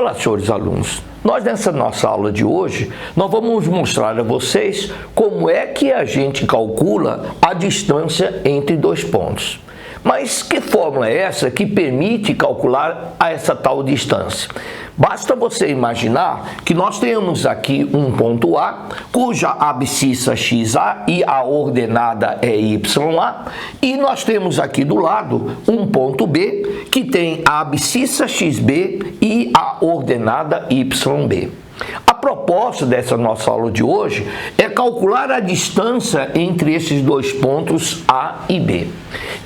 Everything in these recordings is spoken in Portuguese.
Olá, senhores alunos. Nessa nossa aula de hoje, nós vamos mostrar a vocês como é que a gente calcula a distância entre dois pontos. Mas que fórmula é essa que permite calcular essa tal distância? Basta você imaginar que nós temos aqui um ponto A, cuja abscissa XA e a ordenada é YA, e nós temos aqui do lado um ponto B, que tem a abscissa XB e a ordenada YB. A proposta dessa nossa aula de hoje é calcular a distância entre esses dois pontos A e B.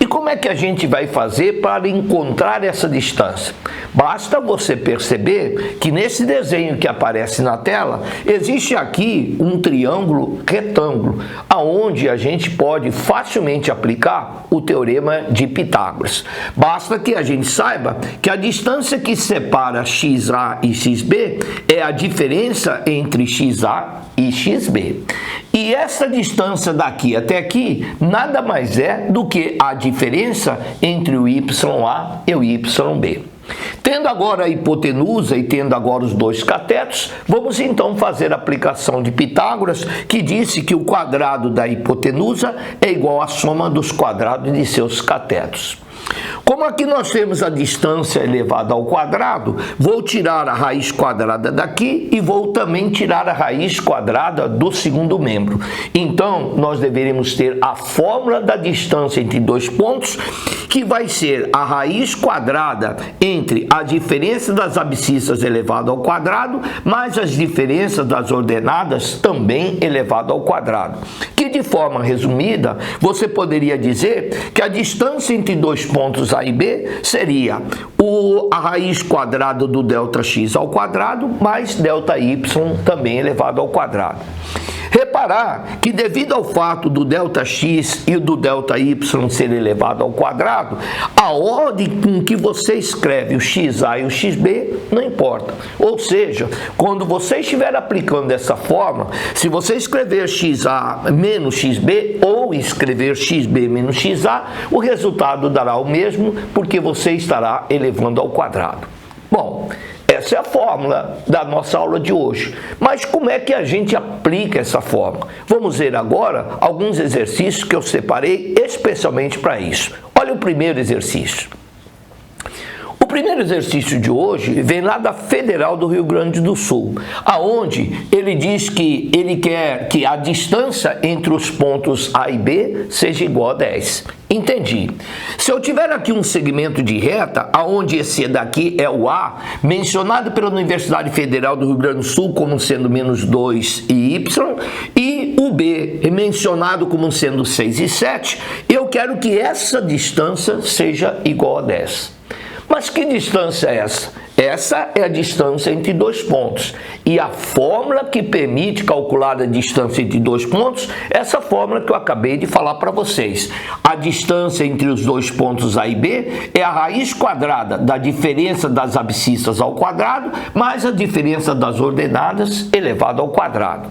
E como é que a gente vai fazer para encontrar essa distância? Basta você perceber que nesse desenho que aparece na tela, existe aqui um triângulo retângulo, aonde a gente pode facilmente aplicar o teorema de Pitágoras. Basta que a gente saiba que a distância que separa XA e XB é a diferença entre XA e XB. E essa distância daqui até aqui nada mais é do que a diferença entre o YA e o YB. Tendo agora a hipotenusa e tendo agora os dois catetos, vamos então fazer a aplicação de Pitágoras, que disse que o quadrado da hipotenusa é igual à soma dos quadrados de seus catetos. Como aqui nós temos a distância elevada ao quadrado, vou tirar a raiz quadrada daqui e vou também tirar a raiz quadrada do segundo membro. Então, nós deveremos ter a fórmula da distância entre dois pontos, que vai ser a raiz quadrada entre a diferença das abscissas elevado ao quadrado, mais as diferenças das ordenadas também elevado ao quadrado. Que de forma resumida, você poderia dizer que a distância entre dois pontos A e B seria a raiz quadrada do ΔX ao quadrado mais ΔY também elevado ao quadrado. Reparar que devido ao fato do ΔX e do ΔY ser elevado ao quadrado, a ordem com que você escreve o XA e o XB não importa. Ou seja, quando você estiver aplicando dessa forma, se você escrever XA menos XB ou escrever XB menos XA, o resultado dará o mesmo, porque você estará elevando ao quadrado. Bom, essa é a fórmula da nossa aula de hoje. Mas como é que a gente aplica essa fórmula? Vamos ver agora alguns exercícios que eu separei especialmente para isso. Olha o primeiro exercício. O primeiro exercício de hoje vem lá da Federal do Rio Grande do Sul, aonde ele diz que ele quer que a distância entre os pontos A e B seja igual a 10. Entendi. Se eu tiver aqui um segmento de reta, aonde esse daqui é o A, mencionado pela Universidade Federal do Rio Grande do Sul como sendo menos 2 e Y, e o B mencionado como sendo 6 e 7, eu quero que essa distância seja igual a 10. Mas que distância é essa? Essa é a distância entre dois pontos. E a fórmula que permite calcular a distância entre dois pontos, essa fórmula que eu acabei de falar para vocês. A distância entre os dois pontos A e B é a raiz quadrada da diferença das abscissas ao quadrado, mais a diferença das ordenadas elevado ao quadrado.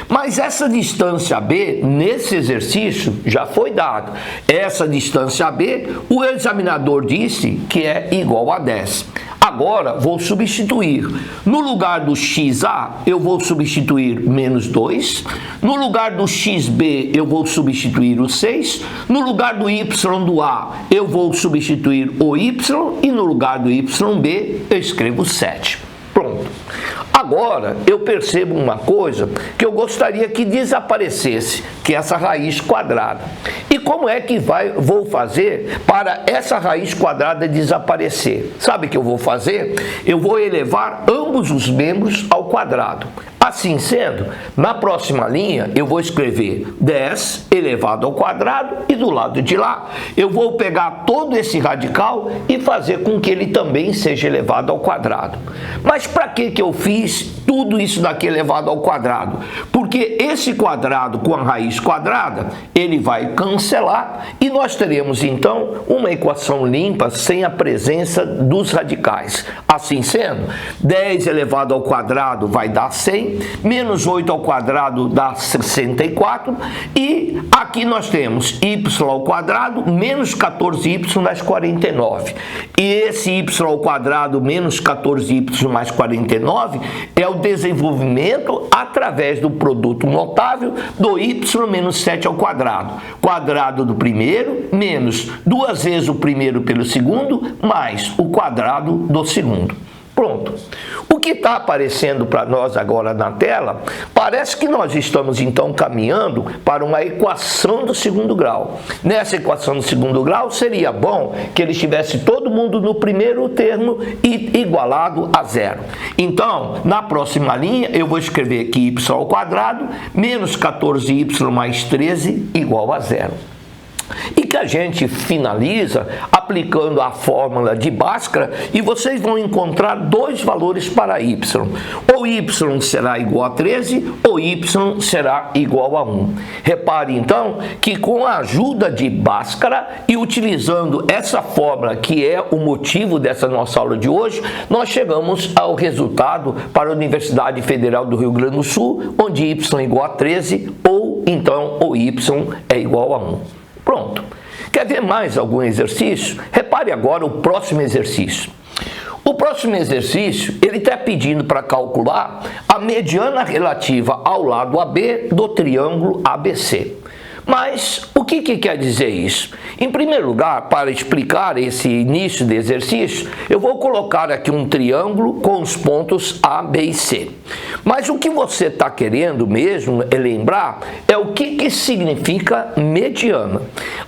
Mas essa distância AB, nesse exercício, já foi dada. Essa distância AB, o examinador disse que é igual a 10. Agora, vou substituir. No lugar do XA, eu vou substituir menos 2. No lugar do XB, eu vou substituir o 6. No lugar do Y do A, eu vou substituir o Y. E no lugar do YB, eu escrevo 7. Pronto. Agora, eu percebo uma coisa que eu gostaria que desaparecesse, que é essa raiz quadrada. E como é que vou fazer para essa raiz quadrada desaparecer? Sabe o que eu vou fazer? Eu vou elevar ambos os membros ao quadrado. Assim sendo, na próxima linha eu vou escrever 10 elevado ao quadrado e do lado de lá eu vou pegar todo esse radical e fazer com que ele também seja elevado ao quadrado. Mas para que eu fiz tudo isso daqui elevado ao quadrado? Porque esse quadrado com a raiz quadrada, ele vai cancelar e nós teremos então uma equação limpa sem a presença dos radicais. Assim sendo, 10 elevado ao quadrado vai dar 100 bem? Menos 8 ao quadrado dá 64. E aqui nós temos y ao quadrado menos 14y mais 49. E esse y ao quadrado menos 14y mais 49 é o desenvolvimento através do produto notável do y menos 7 ao quadrado. Quadrado do primeiro menos 2 vezes o primeiro pelo segundo mais o quadrado do segundo. Pronto. O que está aparecendo para nós agora na tela, parece que nós estamos então caminhando para uma equação do segundo grau. Nessa equação do segundo grau, seria bom que ele estivesse todo mundo no primeiro termo e igualado a zero. Então, na próxima linha, eu vou escrever aqui y ao quadrado menos 14y mais 13 igual a zero. E que a gente finaliza aplicando a fórmula de Bhaskara e vocês vão encontrar dois valores para y. Ou y será igual a 13 ou y será igual a 1. Repare então que com a ajuda de Bhaskara e utilizando essa fórmula que é o motivo dessa nossa aula de hoje, nós chegamos ao resultado para a Universidade Federal do Rio Grande do Sul, onde y é igual a 13 ou então o y é igual a 1. Pronto. Quer ver mais algum exercício? Repare agora o próximo exercício. O próximo exercício, ele está pedindo para calcular a mediana relativa ao lado AB do triângulo ABC. Mas o que quer dizer isso? Em primeiro lugar, para explicar esse início de exercício, eu vou colocar aqui um triângulo com os pontos A, B e C. Mas o que você está querendo mesmo é lembrar é o que significa mediana.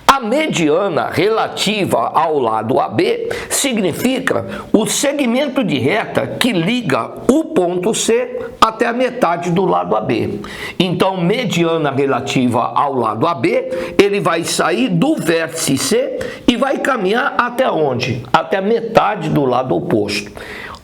A mediana relativa ao lado AB significa o segmento de reta que liga o ponto C até a metade do lado AB. Então, mediana relativa ao lado AB, ele vai sair do vértice C e vai caminhar até onde? Até a metade do lado oposto.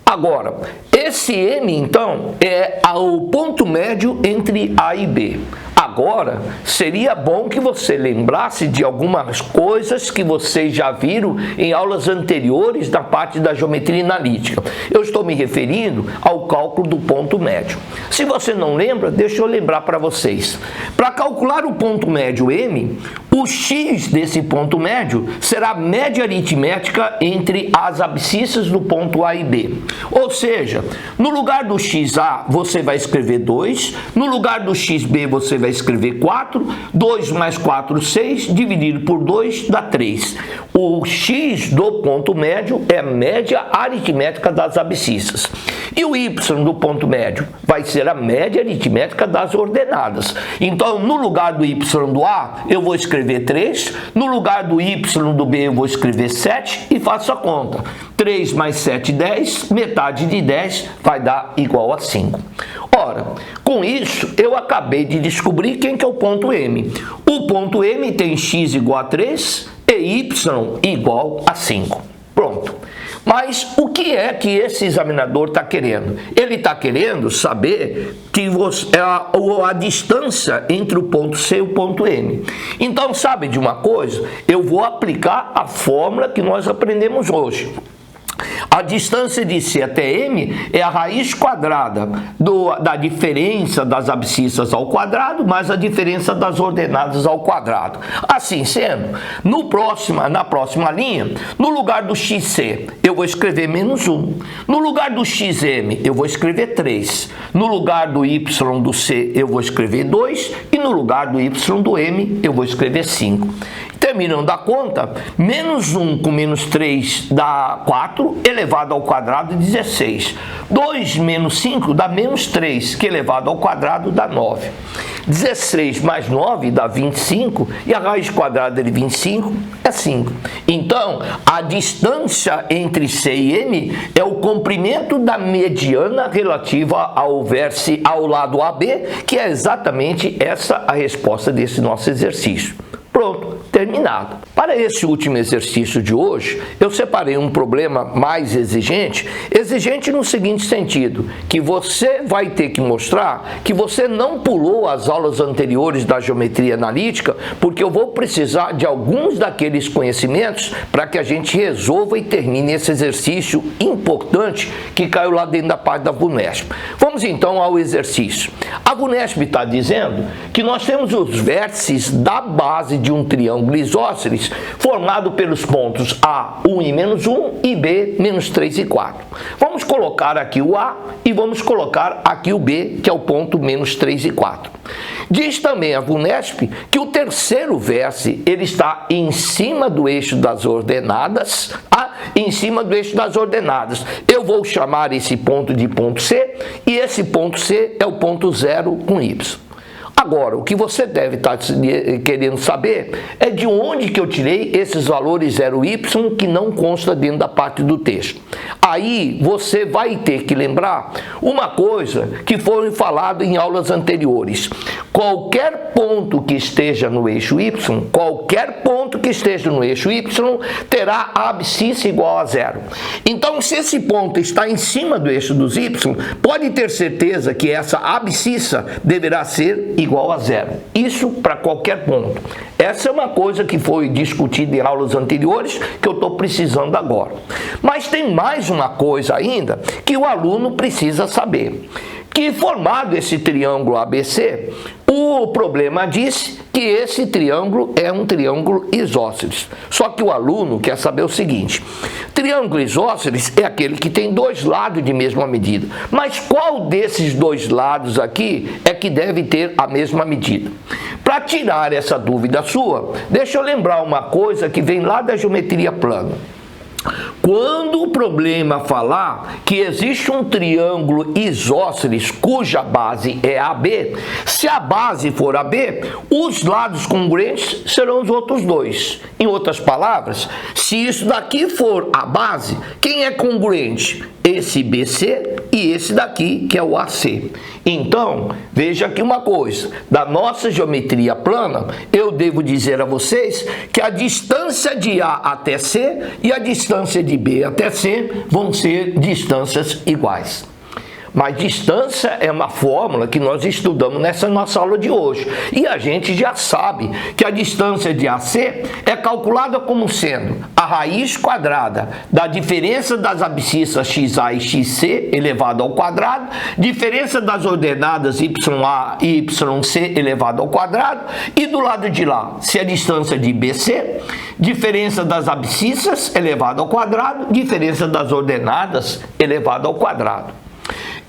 Agora, esse M, então, é o ponto médio entre A e B. Agora, seria bom que você lembrasse de algumas coisas que vocês já viram em aulas anteriores da parte da geometria analítica. Eu estou me referindo ao cálculo do ponto médio. Se você não lembra, deixa eu lembrar para vocês. Para calcular o ponto médio M, o x desse ponto médio será a média aritmética entre as abscissas do ponto A e B. Ou seja, no lugar do xa você vai escrever 2, no lugar do xb você vai escrever 4, 2 mais 4, 6, dividido por 2 dá 3. O x do ponto médio é a média aritmética das abscissas. E o y do ponto médio vai ser a média aritmética das ordenadas. Então, no lugar do y do A, eu vou escrever 3, no lugar do y do B, eu vou escrever 7 e faço a conta. 3 mais 7, 10, metade de 10 vai dar igual a 5. Ora, com isso, eu acabei de descobrir quem que é o ponto M. O ponto M tem x igual a 3 e y igual a 5. Pronto. Mas o que é que esse examinador está querendo? Ele está querendo saber que a distância entre o ponto C e o ponto M. Então, sabe de uma coisa? Eu vou aplicar a fórmula que nós aprendemos hoje. A distância de C até M é a raiz quadrada da diferença das abscissas ao quadrado mais a diferença das ordenadas ao quadrado. Assim sendo, na próxima linha, no lugar do xc, eu vou escrever menos 1. No lugar do xm, eu vou escrever 3. No lugar do y do C, eu vou escrever 2. E no lugar do y do m, eu vou escrever 5. Terminando a conta, menos 1 com menos 3 dá 4, elevado ao quadrado 16. 2 menos 5 dá menos 3, que elevado ao quadrado dá 9. 16 mais 9 dá 25, e a raiz quadrada de 25 é 5. Então, a distância entre C e M é o comprimento da mediana relativa ao lado AB, que é exatamente essa a resposta desse nosso exercício. Pronto, terminado. Para esse último exercício de hoje, eu separei um problema mais exigente no seguinte sentido, que você vai ter que mostrar que você não pulou as aulas anteriores da geometria analítica, porque eu vou precisar de alguns daqueles conhecimentos para que a gente resolva e termine esse exercício importante que caiu lá dentro da parte da VUNESP. Vamos então ao exercício. A VUNESP está dizendo que nós temos os vértices da base de um triângulo isósceles formado pelos pontos A, 1 e menos 1 e B, menos 3 e 4. Vamos colocar aqui o A e vamos colocar aqui o B, que é o ponto menos 3 e 4. Diz também a VUNESP que o terceiro vértice ele está em cima do eixo das ordenadas, em cima do eixo das ordenadas. Eu vou chamar esse ponto de ponto C e esse ponto C é o ponto 0 com Y. Agora, o que você deve estar querendo saber é de onde que eu tirei esses valores 0y que não consta dentro da parte do texto. Aí você vai ter que lembrar uma coisa que foi falado em aulas anteriores. Qualquer ponto que esteja no eixo y, terá a abscissa igual a 0. Então, se esse ponto está em cima do eixo dos y, pode ter certeza que essa abscissa deverá ser igual a 0. Isso para qualquer ponto. Essa é uma coisa que foi discutida em aulas anteriores que eu estou precisando agora. Mas tem mais uma coisa ainda que o aluno precisa saber. Que formado esse triângulo ABC, o problema diz que esse triângulo é um triângulo isósceles. Só que o aluno quer saber o seguinte: triângulo isósceles é aquele que tem dois lados de mesma medida. Mas qual desses dois lados aqui é que deve ter a mesma medida? Para tirar essa dúvida sua, deixa eu lembrar uma coisa que vem lá da geometria plana. Quando o problema falar que existe um triângulo isósceles cuja base é AB, se a base for AB, os lados congruentes serão os outros dois. Em outras palavras, se isso daqui for a base, quem é congruente? Esse BC e esse daqui, que é o AC. Então, veja aqui uma coisa, da nossa geometria plana, eu devo dizer a vocês que a distância de A até C e a distância de B até C vão ser distâncias iguais. Mas distância é uma fórmula que nós estudamos nessa nossa aula de hoje. E a gente já sabe que a distância de AC é calculada como sendo a raiz quadrada da diferença das abscissas XA e XC elevado ao quadrado, diferença das ordenadas YA e YC elevado ao quadrado, e do lado de lá, se a distância de BC, diferença das abscissas elevado ao quadrado, diferença das ordenadas elevado ao quadrado.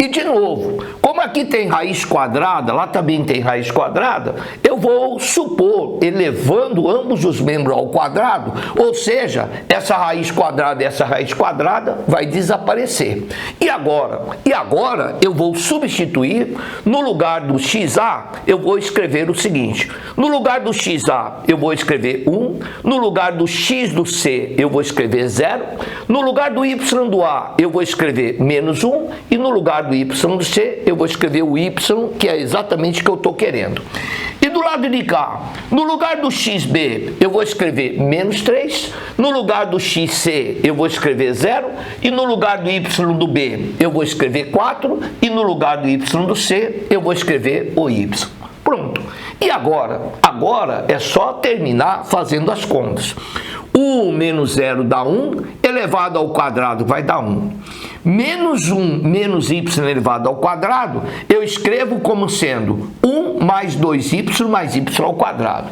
E de novo, como aqui tem raiz quadrada, lá também tem raiz quadrada, eu vou supor, elevando ambos os membros ao quadrado, ou seja, essa raiz quadrada vai desaparecer. E agora eu vou substituir, no lugar do XA, eu vou escrever o seguinte: no lugar do XA eu vou escrever 1, no lugar do X do C eu vou escrever 0, no lugar do Y do A eu vou escrever menos 1, e no lugar do Y do C, eu vou escrever o Y, que é exatamente o que eu estou querendo. E do lado de cá, no lugar do XB, eu vou escrever menos 3, no lugar do XC, eu vou escrever 0, e no lugar do Y do B, eu vou escrever 4, e no lugar do Y do C, eu vou escrever o Y. Pronto. E agora? Agora é só terminar fazendo as contas. 1 menos 0 dá 1, elevado ao quadrado vai dar 1. Menos 1 menos y elevado ao quadrado, eu escrevo como sendo 1 mais 2y mais y ao quadrado.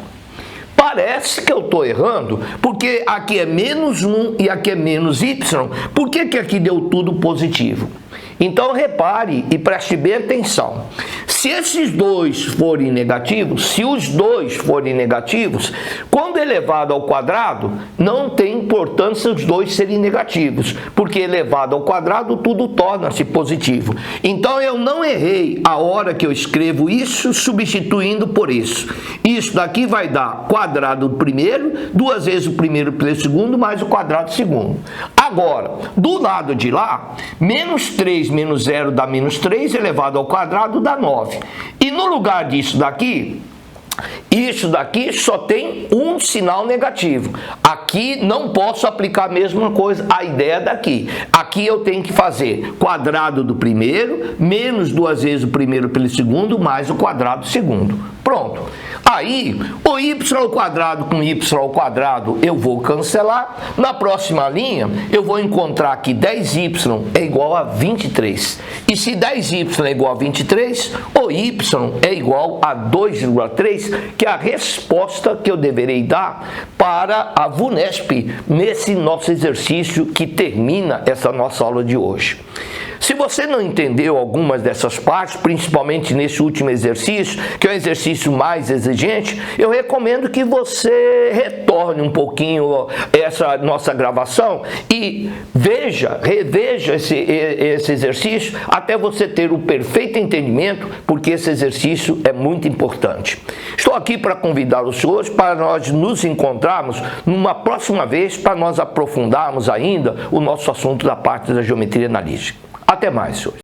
Parece que eu estou errando, porque aqui é menos 1 e aqui é menos y. Por que que aqui deu tudo positivo? Então repare e preste bem atenção. Se esses dois forem negativos, quando elevado ao quadrado, não tem importância os dois serem negativos, porque elevado ao quadrado tudo torna-se positivo. Então eu não errei a hora que eu escrevo isso substituindo por isso. Isso daqui vai dar quadrado do primeiro, 2 vezes o primeiro pelo segundo, mais o quadrado do segundo. Agora, do lado de lá, menos 3 menos 0 dá menos 3, elevado ao quadrado dá 9. E no lugar disso daqui, Isso daqui só tem um sinal negativo. Aqui não posso aplicar a mesma coisa, a ideia daqui. Aqui eu tenho que fazer quadrado do primeiro, menos 2 vezes o primeiro pelo segundo, mais o quadrado do segundo. Pronto. Aí, o y ao quadrado com y ao quadrado eu vou cancelar. Na próxima linha, eu vou encontrar que 10y é igual a 23. E se 10y é igual a 23, o y é igual a 2,3, que é a resposta que eu deverei dar para a VUNESP nesse nosso exercício que termina essa nossa aula de hoje. Se você não entendeu algumas dessas partes, principalmente nesse último exercício, que é o exercício mais exigente, eu recomendo que você retorne um pouquinho essa nossa gravação e reveja esse exercício até você ter o perfeito entendimento, porque esse exercício é muito importante. Estou aqui para convidar os senhores para nós nos encontrarmos numa próxima vez para nós aprofundarmos ainda o nosso assunto da parte da geometria analítica. Até mais, senhores.